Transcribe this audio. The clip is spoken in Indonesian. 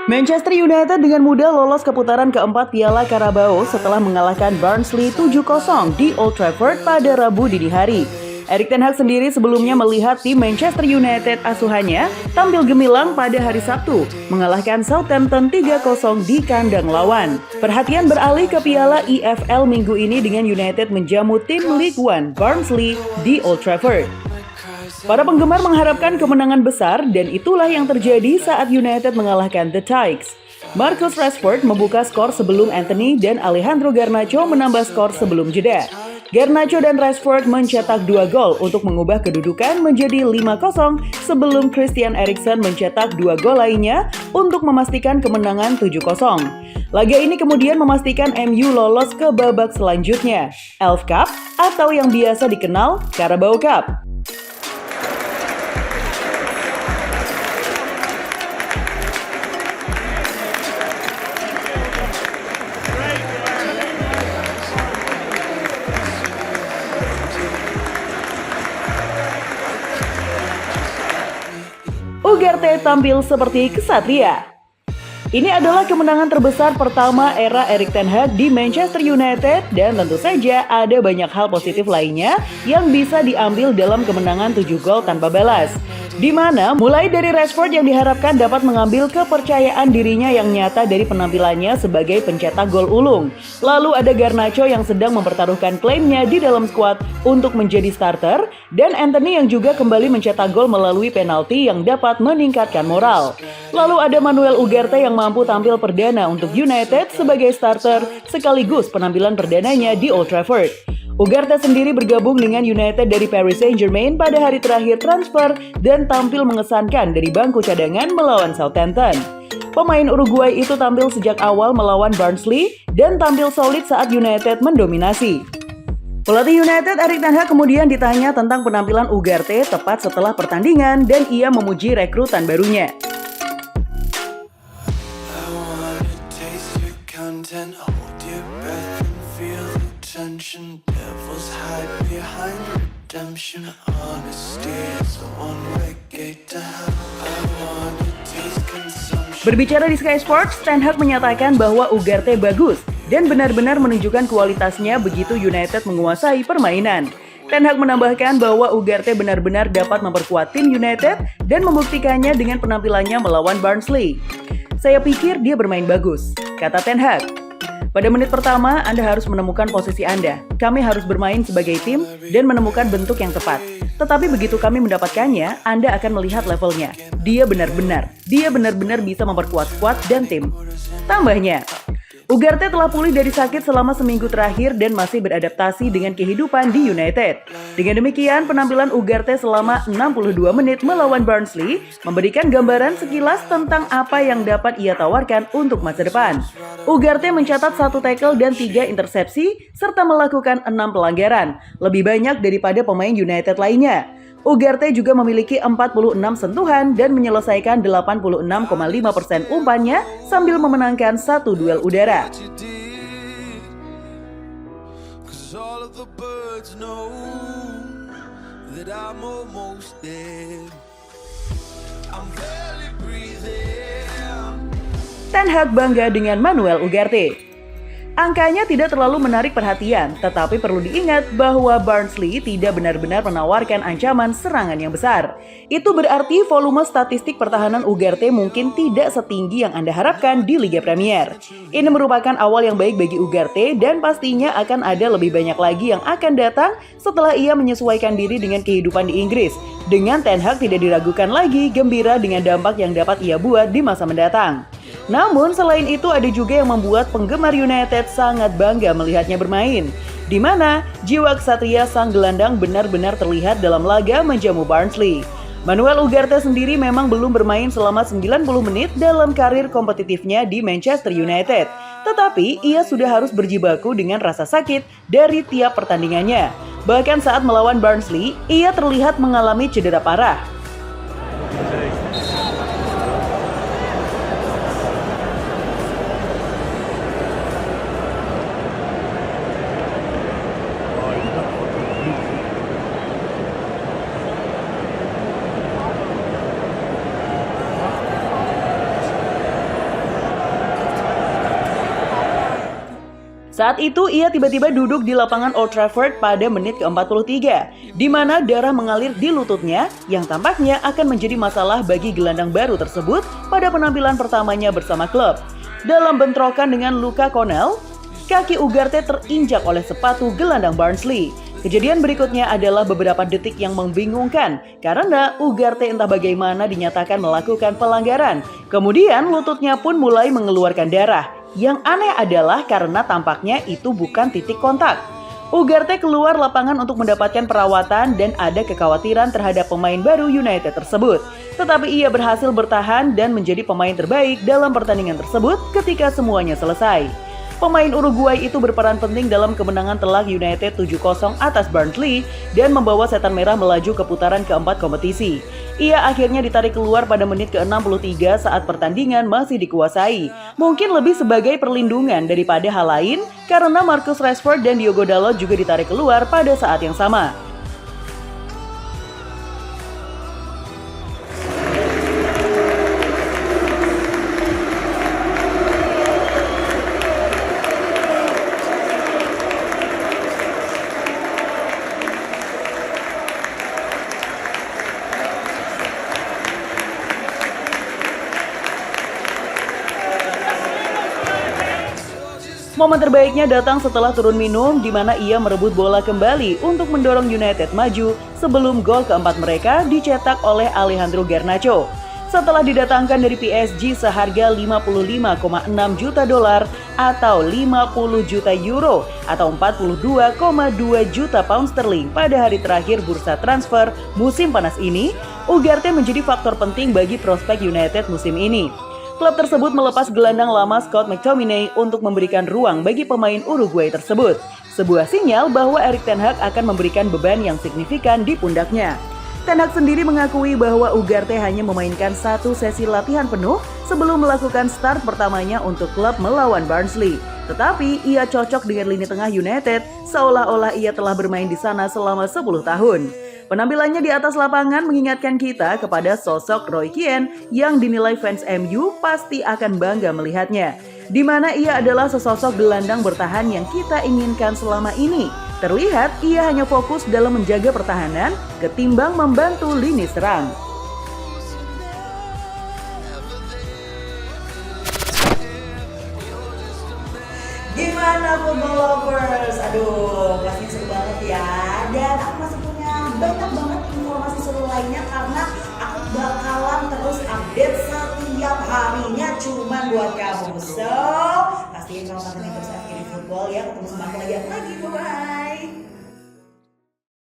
Manchester United dengan mudah lolos ke putaran keempat Piala Carabao setelah mengalahkan Barnsley 7-0 di Old Trafford pada Rabu dini hari. Erik ten Hag sendiri sebelumnya melihat tim Manchester United asuhannya tampil gemilang pada hari Sabtu, mengalahkan Southampton 3-0 di kandang lawan. Perhatian beralih ke Piala EFL minggu ini dengan United menjamu tim League One Barnsley di Old Trafford. Para penggemar mengharapkan kemenangan besar dan itulah yang terjadi saat United mengalahkan The Tigers. Marcus Rashford membuka skor sebelum Anthony dan Alejandro Garnacho menambah skor sebelum jeda. Garnacho dan Rashford mencetak 2 gol untuk mengubah kedudukan menjadi 5-0 sebelum Christian Eriksen mencetak 2 gol lainnya untuk memastikan kemenangan 7-0. Laga ini kemudian memastikan MU lolos ke babak selanjutnya, ELF Cup atau yang biasa dikenal Carabao Cup. Ugarte tampil seperti kesatria. Ini adalah kemenangan terbesar pertama era Erik ten Hag di Manchester United dan tentu saja ada banyak hal positif lainnya yang bisa diambil dalam kemenangan 7 gol tanpa balas. Di mana mulai dari Rashford yang diharapkan dapat mengambil kepercayaan dirinya yang nyata dari penampilannya sebagai pencetak gol ulung. Lalu ada Garnacho yang sedang mempertaruhkan klaimnya di dalam skuad untuk menjadi starter dan Anthony yang juga kembali mencetak gol melalui penalti yang dapat meningkatkan moral. Lalu ada Manuel Ugarte yang mampu tampil perdana untuk United sebagai starter sekaligus penampilan perdananya di Old Trafford. Ugarte sendiri bergabung dengan United dari Paris Saint-Germain pada hari terakhir transfer dan tampil mengesankan dari bangku cadangan melawan Southampton. Pemain Uruguay itu tampil sejak awal melawan Barnsley dan tampil solid saat United mendominasi. Pelatih United Erik ten Hag kemudian ditanya tentang penampilan Ugarte tepat setelah pertandingan dan ia memuji rekrutan barunya. Berbicara di Sky Sports, ten Hag menyatakan bahwa Ugarte bagus dan benar-benar menunjukkan kualitasnya begitu United menguasai permainan. Ten Hag menambahkan bahwa Ugarte benar-benar dapat memperkuat tim United dan membuktikannya dengan penampilannya melawan Barnsley. Saya pikir dia bermain bagus, kata ten Hag. Pada menit pertama, Anda harus menemukan posisi Anda. Kami harus bermain sebagai tim dan menemukan bentuk yang tepat. Tetapi begitu kami mendapatkannya, Anda akan melihat levelnya. Dia benar-benar bisa memperkuat skuad dan tim. Tambahnya, Ugarte telah pulih dari sakit selama seminggu terakhir dan masih beradaptasi dengan kehidupan di United. Dengan demikian, penampilan Ugarte selama 62 menit melawan Barnsley memberikan gambaran sekilas tentang apa yang dapat ia tawarkan untuk masa depan. Ugarte mencatat 1 tackle dan 3 intersepsi serta melakukan 6 pelanggaran, lebih banyak daripada pemain United lainnya. Ugarte juga memiliki 46 sentuhan dan menyelesaikan 86,5% umpannya sambil memenangkan 1 duel udara. Ten Hag bangga dengan Manuel Ugarte. Angkanya tidak terlalu menarik perhatian, tetapi perlu diingat bahwa Barnsley tidak benar-benar menawarkan ancaman serangan yang besar. Itu berarti volume statistik pertahanan Ugarte mungkin tidak setinggi yang Anda harapkan di Liga Premier. Ini merupakan awal yang baik bagi Ugarte dan pastinya akan ada lebih banyak lagi yang akan datang setelah ia menyesuaikan diri dengan kehidupan di Inggris. Dengan Ten Hag tidak diragukan lagi gembira dengan dampak yang dapat ia buat di masa mendatang. Namun selain itu ada juga yang membuat penggemar United sangat bangga melihatnya bermain, di mana jiwa kesatria sang gelandang benar-benar terlihat dalam laga menjamu Barnsley. Manuel Ugarte sendiri memang belum bermain selama 90 menit dalam karir kompetitifnya di Manchester United, tetapi ia sudah harus berjibaku dengan rasa sakit dari tiap pertandingannya. Bahkan saat melawan Barnsley, ia terlihat mengalami cedera parah. Saat itu ia tiba-tiba duduk di lapangan Old Trafford pada menit ke-43, di mana darah mengalir di lututnya yang tampaknya akan menjadi masalah bagi gelandang baru tersebut pada penampilan pertamanya bersama klub. Dalam bentrokan dengan Luca Connell, kaki Ugarte terinjak oleh sepatu gelandang Barnsley. Kejadian berikutnya adalah beberapa detik yang membingungkan karena Ugarte entah bagaimana dinyatakan melakukan pelanggaran. Kemudian lututnya pun mulai mengeluarkan darah. Yang aneh adalah karena tampaknya itu bukan titik kontak. Ugarte keluar lapangan untuk mendapatkan perawatan dan ada kekhawatiran terhadap pemain baru United tersebut. Tetapi ia berhasil bertahan dan menjadi pemain terbaik dalam pertandingan tersebut ketika semuanya selesai. Pemain Uruguay itu berperan penting dalam kemenangan telak United 7-0 atas Barnsley dan membawa Setan Merah melaju ke putaran keempat kompetisi. Ia akhirnya ditarik keluar pada menit ke-63 saat pertandingan masih dikuasai. Mungkin lebih sebagai perlindungan daripada hal lain karena Marcus Rashford dan Diogo Dalot juga ditarik keluar pada saat yang sama. Momen terbaiknya datang setelah turun minum di mana ia merebut bola kembali untuk mendorong United maju sebelum gol keempat mereka dicetak oleh Alejandro Garnacho. Setelah didatangkan dari PSG seharga 55,6 juta dolar atau 50 juta euro atau 42,2 juta pound sterling pada hari terakhir bursa transfer musim panas ini, Ugarte menjadi faktor penting bagi prospek United musim ini. Klub tersebut melepas gelandang lama Scott McTominay untuk memberikan ruang bagi pemain Uruguay tersebut. Sebuah sinyal bahwa Erik ten Hag akan memberikan beban yang signifikan di pundaknya. Ten Hag sendiri mengakui bahwa Ugarte hanya memainkan satu sesi latihan penuh sebelum melakukan start pertamanya untuk klub melawan Barnsley. Tetapi ia cocok dengan lini tengah United seolah-olah ia telah bermain di sana selama 10 tahun. Penampilannya di atas lapangan mengingatkan kita kepada sosok Roy Keane yang dinilai fans MU pasti akan bangga melihatnya. Di mana ia adalah sesosok gelandang bertahan yang kita inginkan selama ini. Terlihat ia hanya fokus dalam menjaga pertahanan ketimbang membantu lini serang. Gimana football lovers? Aduh, pastinya seru banget ya. Dan aku masih punya banyak banget informasi seru lainnya karena aku bakalan terus update setiap harinya cuman buat kamu. So, pastiin kamu pantengin terus FGD Football ya. Ketemu sama aku lagi. Bye.